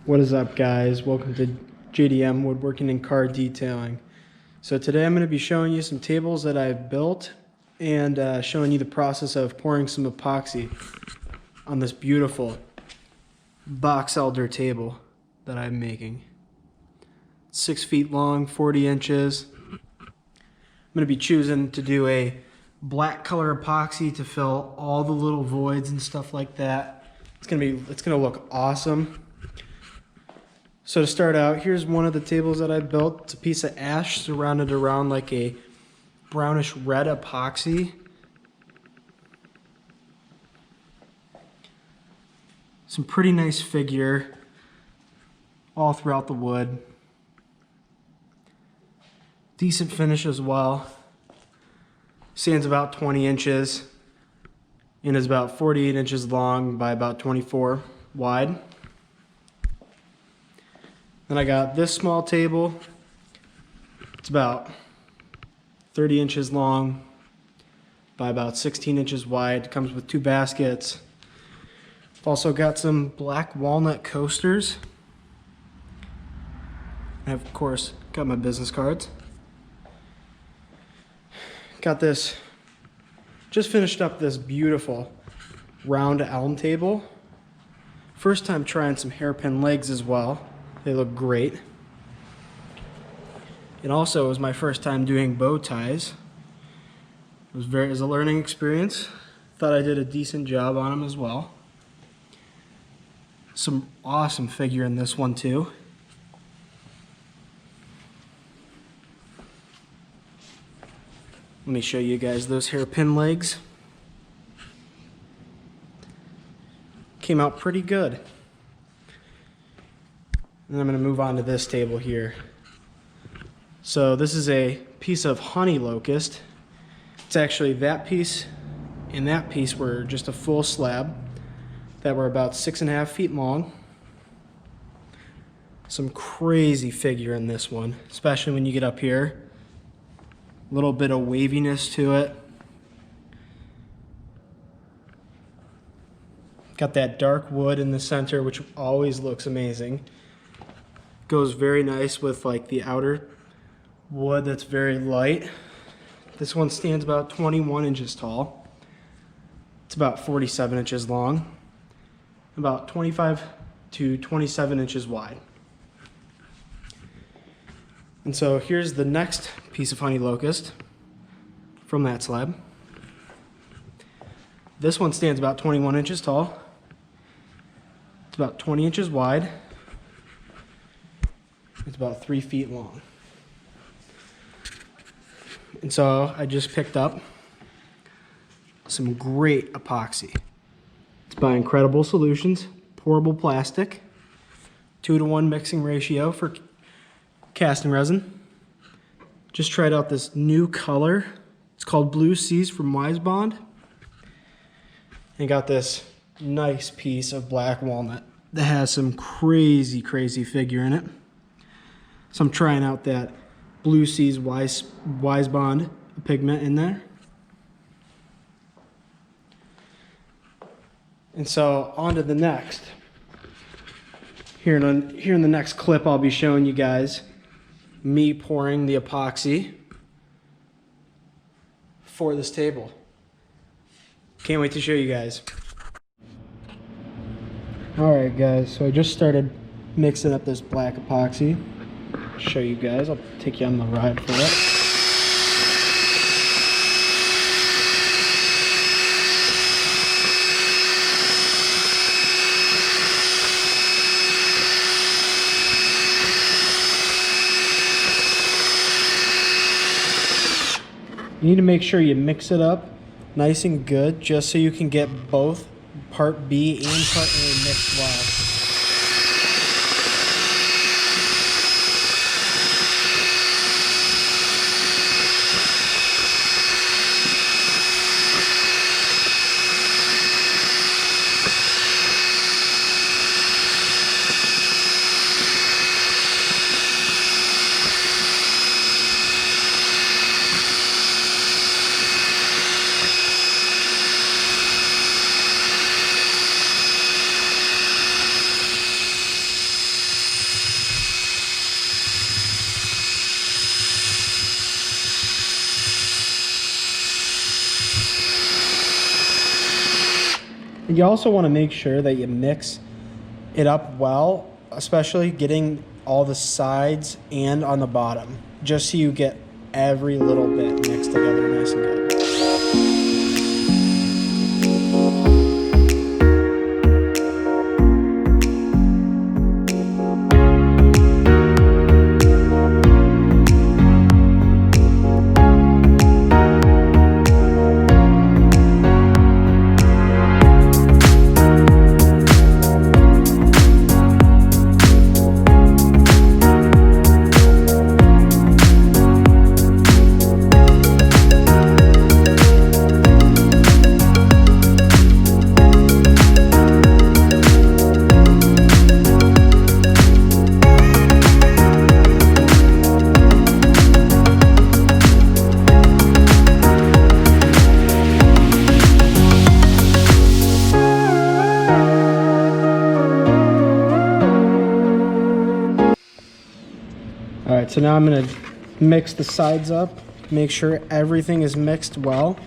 What is up, guys? Welcome to JDM Woodworking and Car Detailing. So today I'm going to be showing you some tables that I've built and showing you the process of pouring some epoxy on this beautiful box elder table that I'm making. 6 feet long, 40 inches. I'm going to be choosing to do a black color epoxy to fill all the little voids and stuff like that. It's going to look awesome. So to start out, here's one of the tables that I built. It's a piece of ash surrounded around like a brownish red epoxy. Some pretty nice figure all throughout the wood. Decent finish as well. Stands about 20 inches and is about 48 inches long by about 24 wide. Then I got this small table. It's about 30 inches long by about 16 inches wide. It comes with 2 baskets. I've also got some black walnut coasters. I've, of course, got my business cards. Got this, just finished up this beautiful round elm table. First time trying some hairpin legs as well. They look great. It also was my first time doing bow ties. It was a learning experience. Thought I did a decent job on them as well. Some awesome figure in this one too. Let me show you guys those hairpin legs. Came out pretty good. And I'm going to move on to this table here. So this is a piece of honey locust. It's actually that piece and that piece were just a full slab that were about 6.5 feet long. Some crazy figure in this one, especially when you get up here. A little bit of waviness to it. Got that dark wood in the center, which always looks amazing. Goes very nice with like the outer wood that's very light. This one stands about 21 inches tall. It's about 47 inches long, about 25 to 27 inches wide. And so here's the next piece of honey locust from that slab. This one stands about 21 inches tall. It's about 20 inches wide. It's about 3 feet long. And so I just picked up some great epoxy. It's by Incredible Solutions, pourable plastic, 2-to-1 mixing ratio for casting resin. Just tried out this new color. It's called Blue Seas from Wise Bond. And got this nice piece of black walnut that has some crazy figure in it. So I'm trying out that Blue Seas Wise Bond pigment in there. And so on to the next. Here in the next clip, I'll be showing you guys me pouring the epoxy for this table. Can't wait to show you guys. Alright guys, so I just started mixing up this black epoxy. Show you guys. I'll take you on the ride for it. You need to make sure you mix it up nice and good just so you can get both part B and part A mixed well. You also want to make sure that you mix it up well, especially getting all the sides and on the bottom, just so you get every little bit mixed together nice and good. All right, so now I'm gonna mix the sides up, make sure everything is mixed well.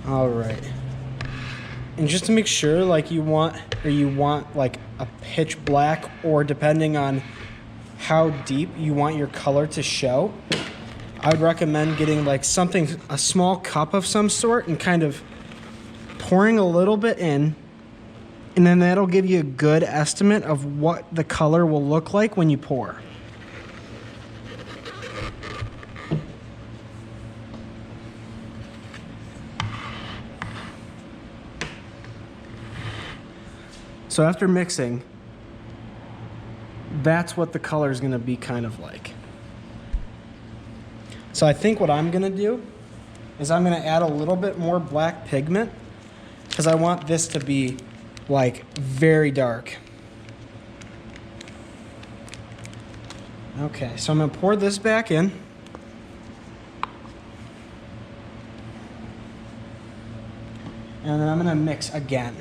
All right. And just to make sure, like you want like a pitch black, or depending on how deep you want your color to show, I would recommend getting like a small cup of some sort and kind of pouring a little bit in, and then that'll give you a good estimate of what the color will look like when you pour. So after mixing, that's what the color is going to be kind of like. So I think what I'm going to do is I'm going to add a little bit more black pigment, because I want this to be like very dark. Okay, so I'm going to pour this back in. And then I'm going to mix again.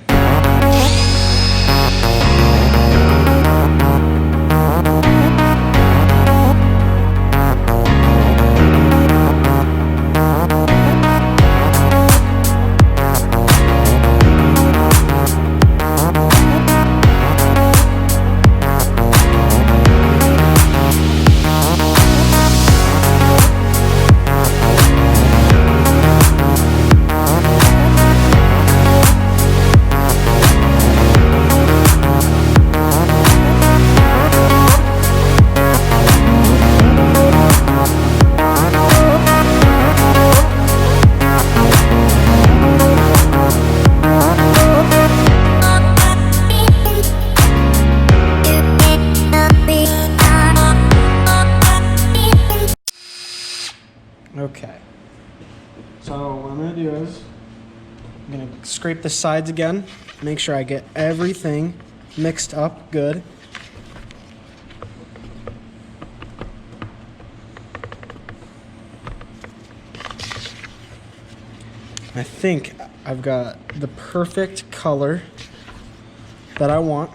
Okay, so what I'm going to do is I'm going to scrape the sides again, make sure I get everything mixed up good. I think I've got the perfect color that I want.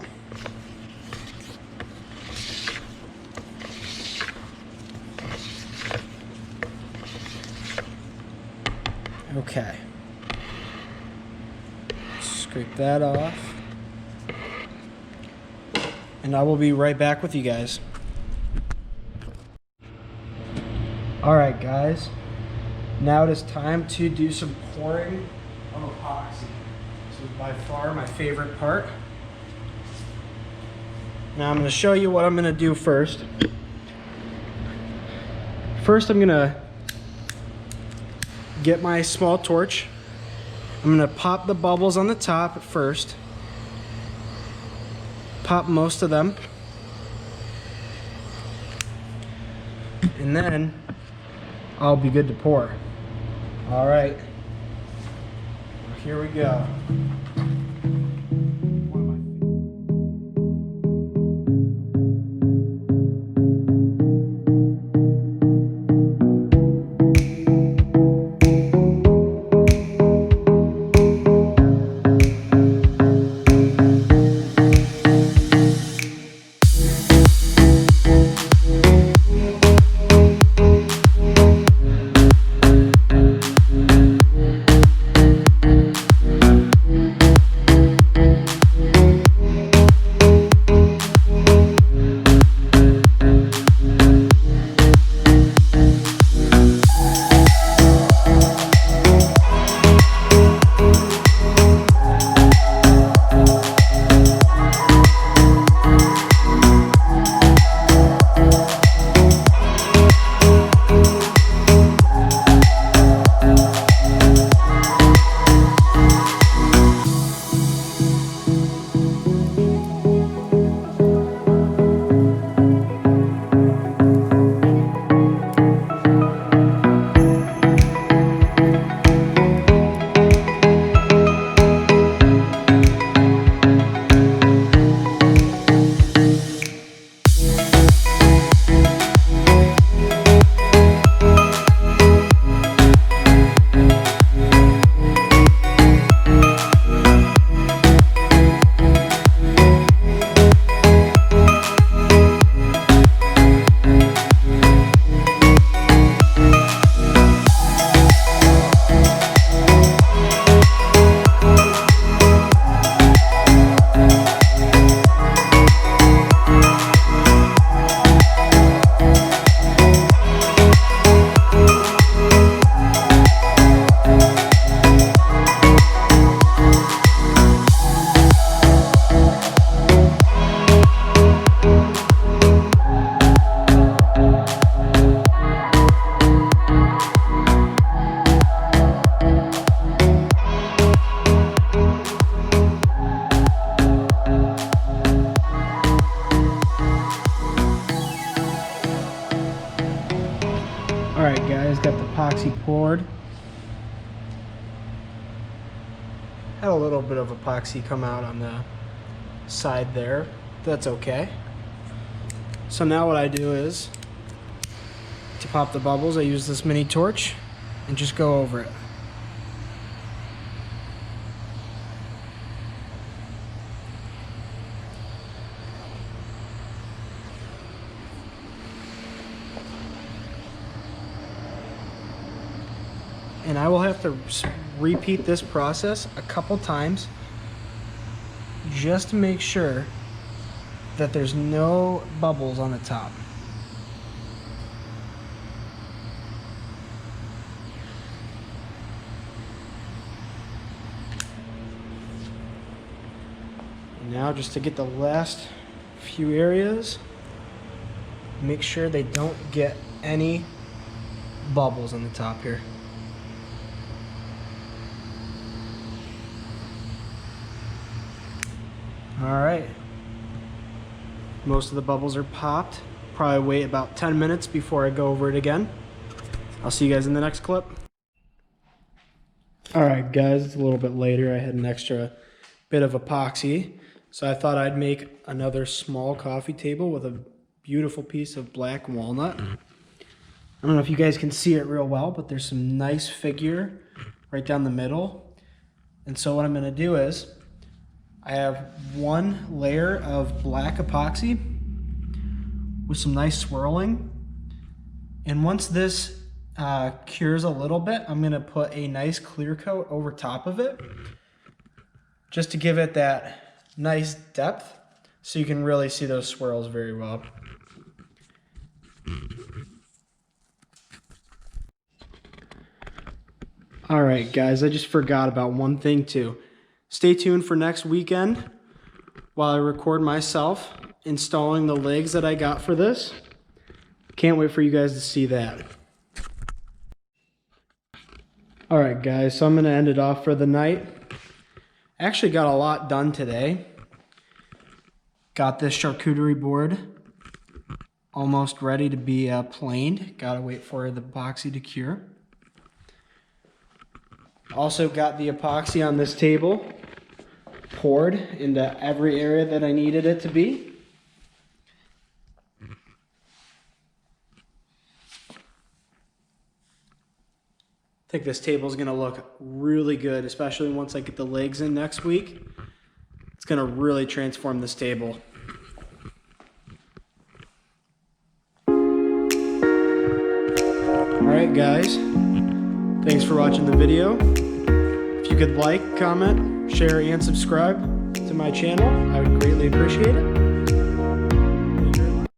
Okay, scrape that off, and I will be right back with you guys. All right, guys, now it is time to do some pouring of epoxy. This is by far my favorite part. Now I'm going to show you what I'm going to do first. First, I'm going to get my small torch. I'm going to pop the bubbles on the top first. Pop most of them. And then I'll be good to pour. All right. Here we go. guys, got the epoxy poured. Had a little bit of epoxy come out on the side there. That's okay. So now what I do is, to pop the bubbles, I use this mini torch and just go over it. And I will have to repeat this process a couple times just to make sure that there's no bubbles on the top. And now just to get the last few areas, make sure they don't get any bubbles on the top here. All right, most of the bubbles are popped. Probably wait about 10 minutes before I go over it again. I'll see you guys in the next clip. All right, guys, it's a little bit later. I had an extra bit of epoxy, so I thought I'd make another small coffee table with a beautiful piece of black walnut. I don't know if you guys can see it real well, but there's some nice figure right down the middle. And so what I'm gonna do is, I have one layer of black epoxy with some nice swirling. And once this cures a little bit, I'm gonna put a nice clear coat over top of it, just to give it that nice depth so you can really see those swirls very well. All right, guys, I just forgot about one thing too. Stay tuned for next weekend while I record myself installing the legs that I got for this. Can't wait for you guys to see that. All right, guys, so I'm gonna end it off for the night. Actually got a lot done today. Got this charcuterie board almost ready to be planed. Gotta wait for the epoxy to cure. Also got the epoxy on this table poured into every area that I needed it to be. I think this table is going to look really good, especially once I get the legs in next week. It's going to really transform this table. Alright guys, thanks for watching the video. If you could like, comment, share, and subscribe to my channel, I would greatly appreciate it.